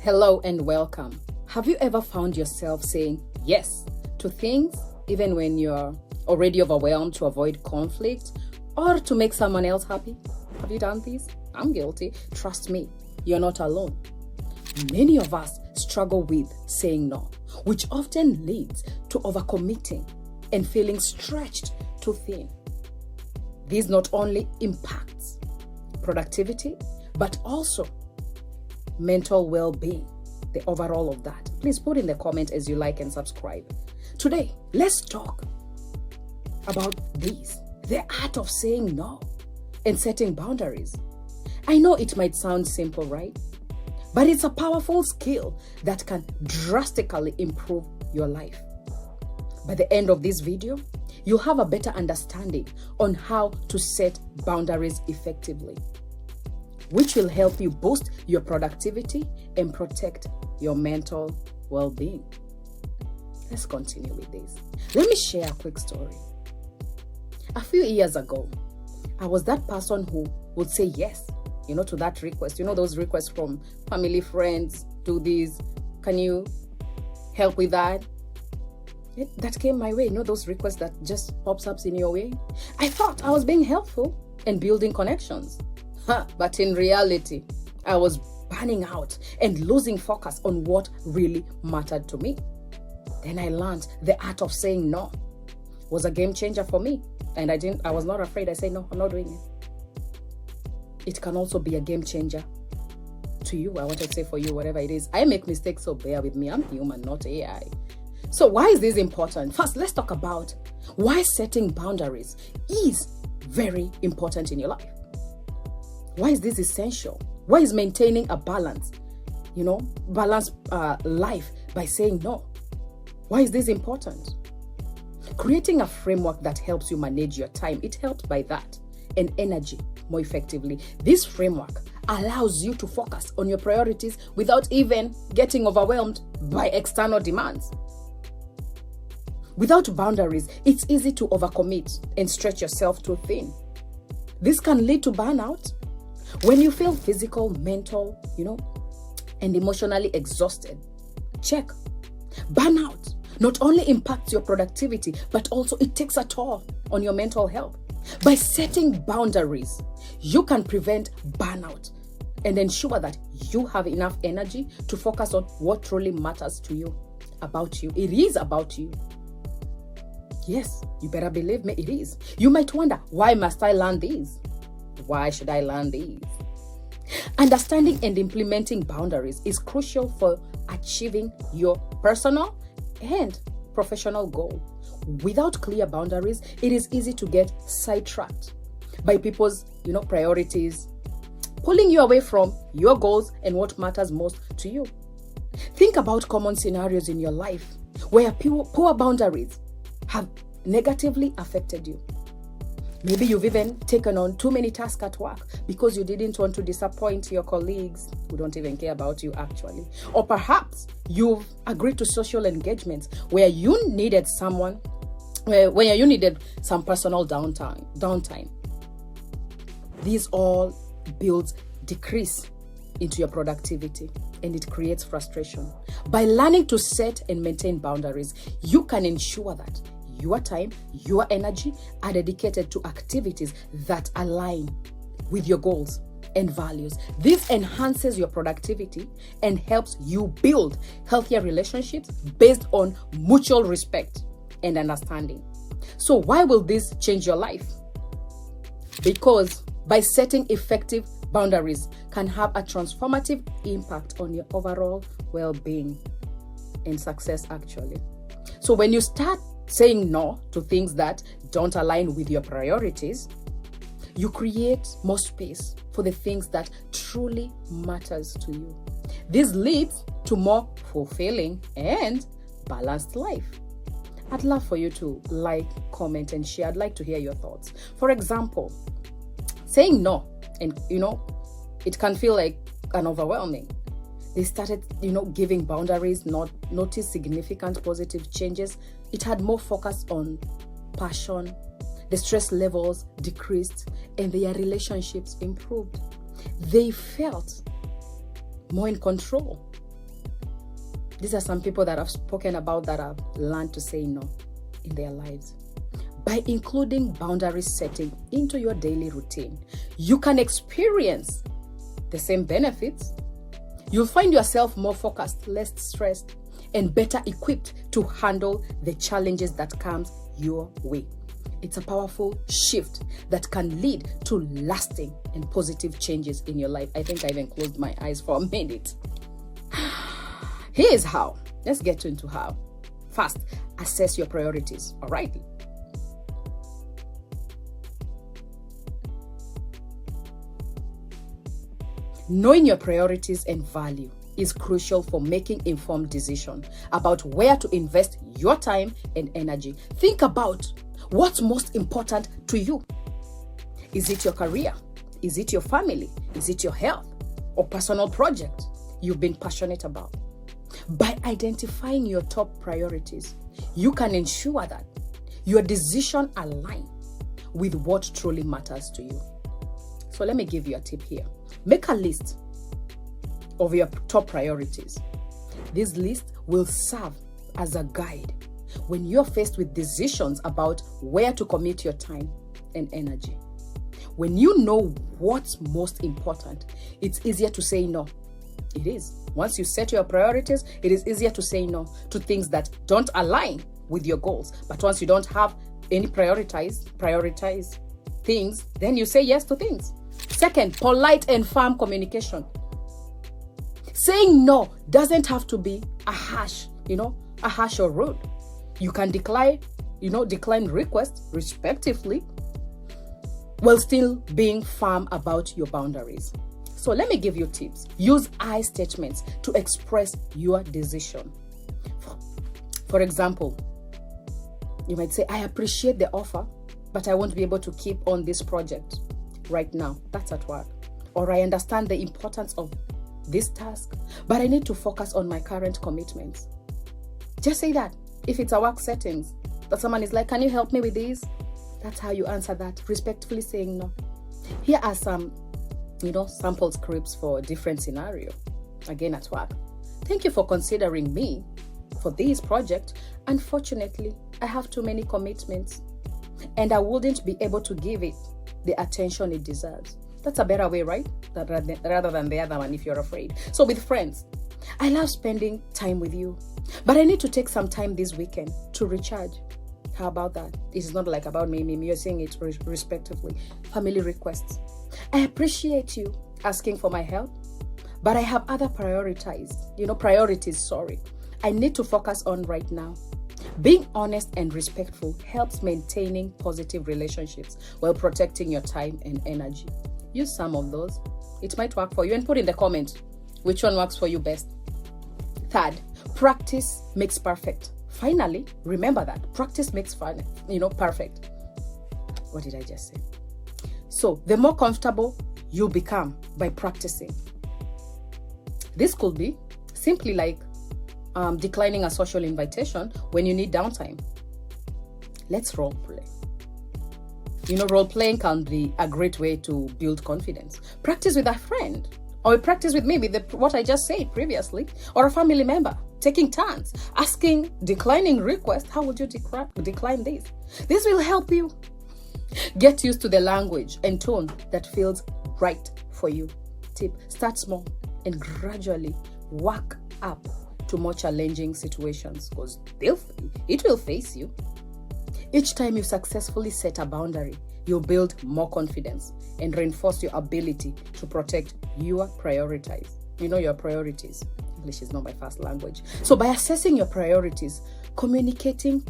Hello and welcome. Have you ever found yourself saying yes to things even when you're already overwhelmed to avoid conflict or to make someone else happy? Have you done this? I'm guilty. Trust me, you're not alone. Many of us struggle with saying no, which often leads to overcommitting and feeling stretched too thin. This not only impacts productivity, but also mental well-being, the overall of that. Please put in the comment as you like and subscribe. Today, let's talk about this, the art of saying no and setting boundaries. I know it might sound simple, right? But it's a powerful skill that can drastically improve your life. By the end of this video, you'll have a better understanding on how to set boundaries effectively, which will help you boost your productivity and protect your mental well-being. Let's continue with this. Let me share a quick story. A few years ago, I was that person who would say yes, to that request. Those requests from family, friends, do this, can you help with that? That came my way. Those requests that just pops up in your way. I thought I was being helpful and building connections. But in reality, I was burning out and losing focus on what really mattered to me. Then I learned the art of saying no. It was a game changer for me. And I was not afraid. I said, no, I'm not doing it. It can also be a game changer to you. I want to say for you, whatever it is. I make mistakes, so bear with me. I'm human, not AI. So why is this important? First, let's talk about why setting boundaries is very important in your life. Why is this essential? Why is maintaining a balanced life by saying no? Why is this important? Creating a framework that helps you manage your time, it helps by that, and energy more effectively. This framework allows you to focus on your priorities without even getting overwhelmed by external demands. Without boundaries, it's easy to overcommit and stretch yourself too thin. This can lead to burnout. When you feel physical, mental, and emotionally exhausted, check. Burnout not only impacts your productivity, but also it takes a toll on your mental health. By setting boundaries, you can prevent burnout and ensure that you have enough energy to focus on what truly matters to you, about you. It is about you. Yes, you better believe me, it is. You might wonder, why must I learn these? Why should I learn these? Understanding and implementing boundaries is crucial for achieving your personal and professional goal. Without clear boundaries, it is easy to get sidetracked by people's, priorities, pulling you away from your goals and what matters most to you. Think about common scenarios in your life where poor boundaries have negatively affected you. Maybe you've even taken on too many tasks at work because you didn't want to disappoint your colleagues who don't even care about you actually. Or perhaps you've agreed to social engagements where you needed some personal downtime. These all builds decrease into your productivity and it creates frustration. By learning to set and maintain boundaries, you can ensure that your time, your energy are dedicated to activities that align with your goals and values. This enhances your productivity and helps you build healthier relationships based on mutual respect and understanding. So why will this change your life? Because by setting effective boundaries can have a transformative impact on your overall well-being and success actually. So when you start saying no to things that don't align with your priorities, you create more space for the things that truly matters to you. This leads to more fulfilling and balanced life. I'd love for you to like, comment, and share. I'd like to hear your thoughts. For example, saying no, and it can feel like an overwhelming. They started, giving boundaries, notice significant positive changes. It had more focus on passion. The stress levels decreased and their relationships improved. They felt more in control These are some people that I've spoken about that have learned to say no in their lives. By including boundary setting into your daily routine, you can experience the same benefits. You'll find yourself more focused, less stressed, and better equipped to handle the challenges that comes your way. It's a powerful shift that can lead to lasting and positive changes in your life. I think I even closed my eyes for a minute. Here's how. Let's get into how. First, assess your priorities. All right. Knowing your priorities and value is crucial for making informed decisions about where to invest your time and energy. Think about what's most important to you. Is it your career? Is it your family? Is it your health or personal project you've been passionate about? By identifying your top priorities, you can ensure that your decision align with what truly matters to you. So let me give you a tip here. Make a list of your top priorities. This list will serve as a guide when you're faced with decisions about where to commit your time and energy. When you know what's most important, it's easier to say no. It is. Once you set your priorities, it is easier to say no to things that don't align with your goals. But once you don't have any prioritize things, then you say yes to things. Second, polite and firm communication. Saying no doesn't have to be a harsh or rude. You can decline requests respectively while still being firm about your boundaries. So let me give you tips. Use I statements to express your decision. For example, you might say, I appreciate the offer, but I won't be able to keep on this project right now. That's at work. Or I understand the importance of this task, but I need to focus on my current commitments. Just say that. If it's a work settings, that someone is like, can you help me with this? That's how you answer that, respectfully saying no. Here are some, sample scripts for different scenario. Again, at work. Thank you for considering me for this project. Unfortunately, I have too many commitments and I wouldn't be able to give it the attention it deserves. That's a better way, right? Rather than the other one if you're afraid. So with friends, I love spending time with you, but I need to take some time this weekend to recharge. How about that? It's not like about me. You're saying it respectively. Family requests. I appreciate you asking for my help, but I have other priorities, I need to focus on right now. Being honest and respectful helps maintaining positive relationships while protecting your time and energy. Use some of those. It might work for you, and put in the comments which one works for you best. Third, practice makes perfect. Finally, remember that practice makes perfect. What did I just say? So the more comfortable you become by practicing. This could be simply like declining a social invitation when you need downtime. Let's role play. Role playing can be a great way to build confidence. Practice with a friend, or practice with me with what I just said previously, or a family member. Taking turns, declining requests. How would you decline this? This will help you get used to the language and tone that feels right for you. Tip: start small and gradually work up to more challenging situations, because it will face you. Each time you successfully set a boundary, you'll build more confidence and reinforce your ability to protect your priorities. Your priorities. English is not my first language. So by assessing your priorities, communicating,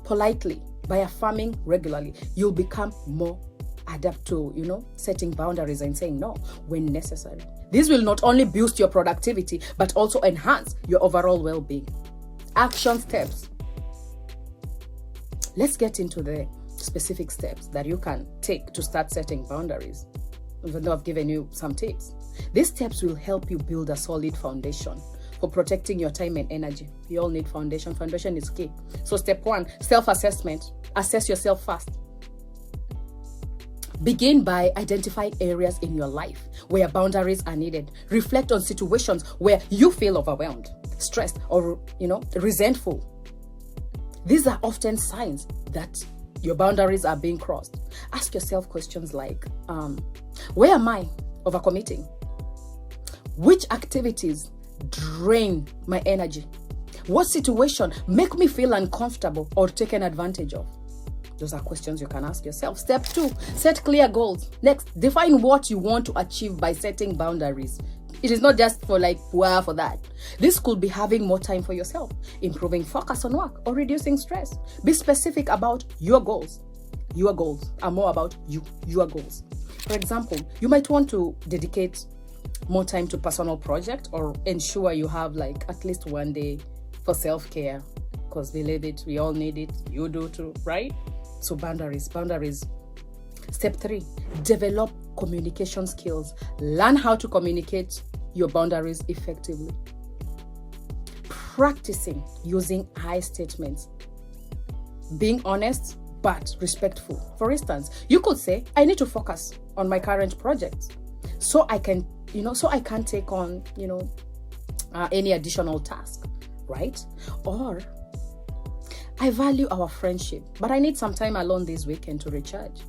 politely, by affirming regularly, you'll become more adept to, setting boundaries and saying no when necessary. This will not only boost your productivity, but also enhance your overall well-being. Action steps. Let's get into the specific steps that you can take to start setting boundaries. Even though I've given you some tips, these steps will help you build a solid foundation for protecting your time and energy. You all need foundation. Foundation is key. So step 1, self-assessment. Assess yourself first. Begin by identifying areas in your life where boundaries are needed. Reflect on situations where you feel overwhelmed. stressed, or resentful. These are often signs that your boundaries are being crossed. Ask yourself questions like, where am I overcommitting? Which activities drain my energy? What situation make me feel uncomfortable or taken advantage of? Those are questions you can ask yourself. Step 2, set clear goals. Next, define what you want to achieve by setting boundaries. It is not just for for that. This could be having more time for yourself, improving focus on work, or reducing stress. Be specific about your goals. Your goals are more about you, your goals. For example, you might want to dedicate more time to personal project, or ensure you have at least one day for self-care, because believe it, we all need it. You do too, right? So boundaries. Step 3, develop communication skills. Learn how to communicate your boundaries effectively. Practicing using I statements. Being honest but respectful. For instance, you could say, I need to focus on my current project so I can take on, any additional task, right? Or, I value our friendship, but I need some time alone this weekend to recharge.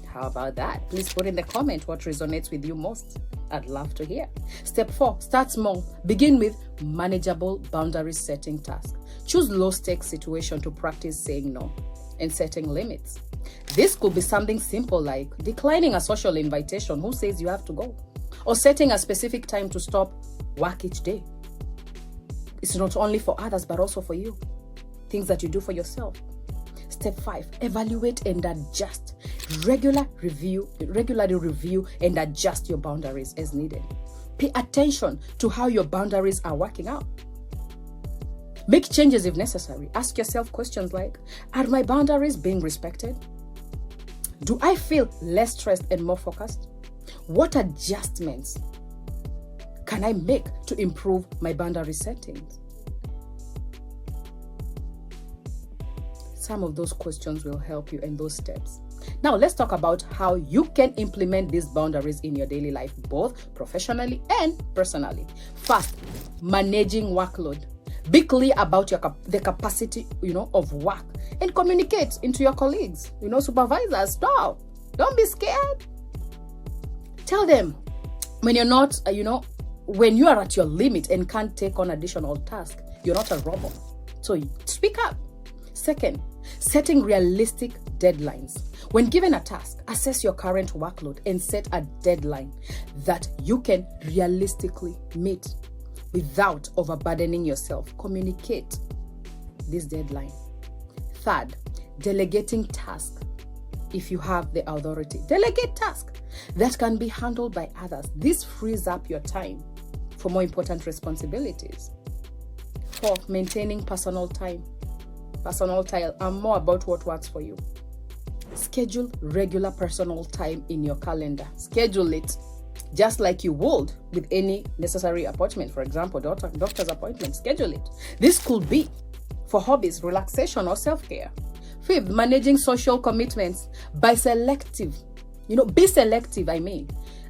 How about that? Please put in the comment what resonates with you most. I'd love to hear. Step 4, start small. Begin with manageable boundary setting tasks. Choose low-stakes situation to practice saying no and setting limits. This could be something simple like declining a social invitation who says you have to go, or setting a specific time to stop work each day. It's not only for others, but also for you. Things that you do for yourself. Step 5, evaluate and adjust. Regularly review and adjust your boundaries as needed. Pay attention to how your boundaries are working out. Make changes if necessary. Ask yourself questions like, are my boundaries being respected? Do I feel less stressed and more focused? What adjustments can I make to improve my boundary settings? Some of those questions will help you in those steps. Now, let's talk about how you can implement these boundaries in your daily life, both professionally and personally. First, managing workload. Be clear about the capacity, of work, and communicate into your colleagues, supervisors. Stop. Don't be scared. Tell them when you're not, when you are at your limit and can't take on additional tasks, you're not a robot. So speak up. Second, setting realistic deadlines. When given a task, assess your current workload and set a deadline that you can realistically meet without overburdening yourself. Communicate this deadline. Third, delegating tasks. If you have the authority, delegate tasks that can be handled by others. This frees up your time for more important responsibilities. Fourth, maintaining personal time. Personal time are more about what works for you. Schedule regular personal time in your calendar. Schedule it just like you would with any necessary appointment. For example, doctor's appointment. Schedule it. This could be for hobbies, relaxation, or self-care. Fifth, managing social commitments by be selective,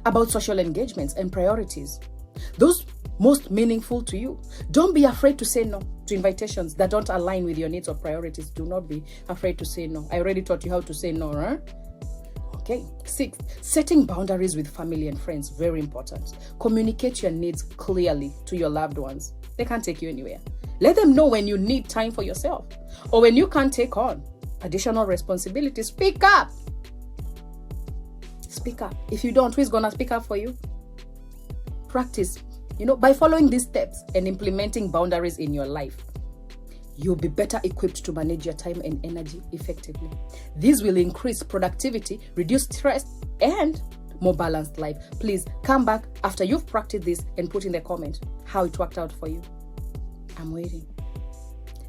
about social engagements and priorities. Those most meaningful to you. Don't be afraid to say no to invitations that don't align with your needs or priorities. Do not be afraid to say no. I already taught you how to say no, huh? Okay. Sixth, setting boundaries with family and friends. Very important. Communicate your needs clearly to your loved ones. They can't take you anywhere. Let them know when you need time for yourself or when you can't take on additional responsibilities. Speak up. Speak up. If you don't, who is going to speak up for you? Practice. By following these steps and implementing boundaries in your life, you'll be better equipped to manage your time and energy effectively. This will increase productivity, reduce stress, and more balanced life. Please come back after you've practiced this and put in the comment how it worked out for you. I'm waiting.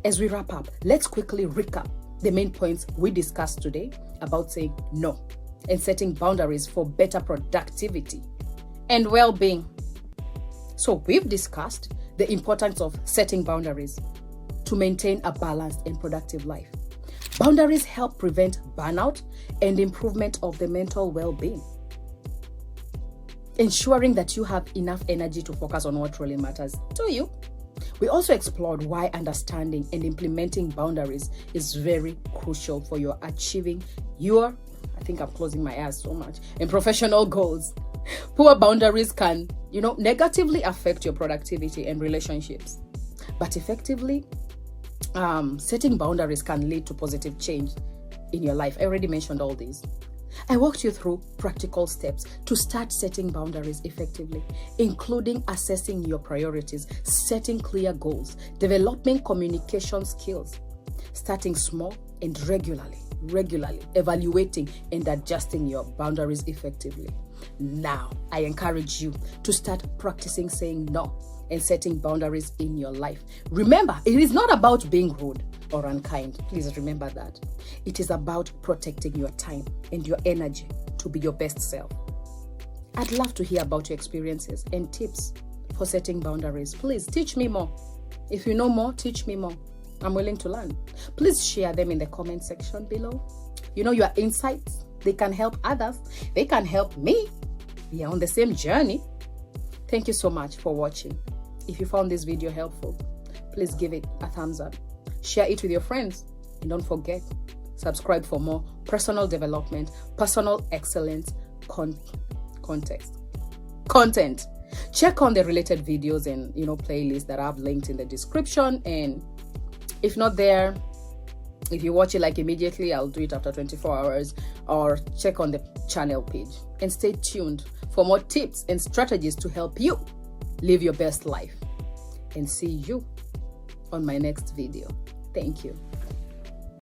As we wrap up, let's quickly recap the main points we discussed today about saying no and setting boundaries for better productivity and well-being. So we've discussed the importance of setting boundaries to maintain a balanced and productive life. Boundaries help prevent burnout and improvement of the mental well-being, ensuring that you have enough energy to focus on what really matters to you. We also explored why understanding and implementing boundaries is very crucial for your achieving your, I think I'm closing my eyes so much, and professional goals. Poor boundaries can, negatively affect your productivity and relationships. But effectively, setting boundaries can lead to positive change in your life. I already mentioned all these. I walked you through practical steps to start setting boundaries effectively, including assessing your priorities, setting clear goals, developing communication skills, starting small and regularly evaluating and adjusting your boundaries effectively. Now, I encourage you to start practicing saying no and setting boundaries in your life. Remember, it is not about being rude or unkind. Please remember that. It is about protecting your time and your energy to be your best self. I'd love to hear about your experiences and tips for setting boundaries. Please teach me more. If you know more, teach me more. I'm willing to learn. Please share them in the comment section below. Your insights, they can help others. They can help me. We are on the same journey. Thank you so much for watching. If you found this video helpful, please give it a thumbs up. Share it with your friends. And don't forget, subscribe for more personal development, personal excellence content. Check on the related videos and playlists that I've linked in the description. And if not there, if you watch it like immediately, I'll do it after 24 hours, or check on the channel page. And stay tuned for more tips and strategies to help you live your best life. And see you on my next video. Thank you.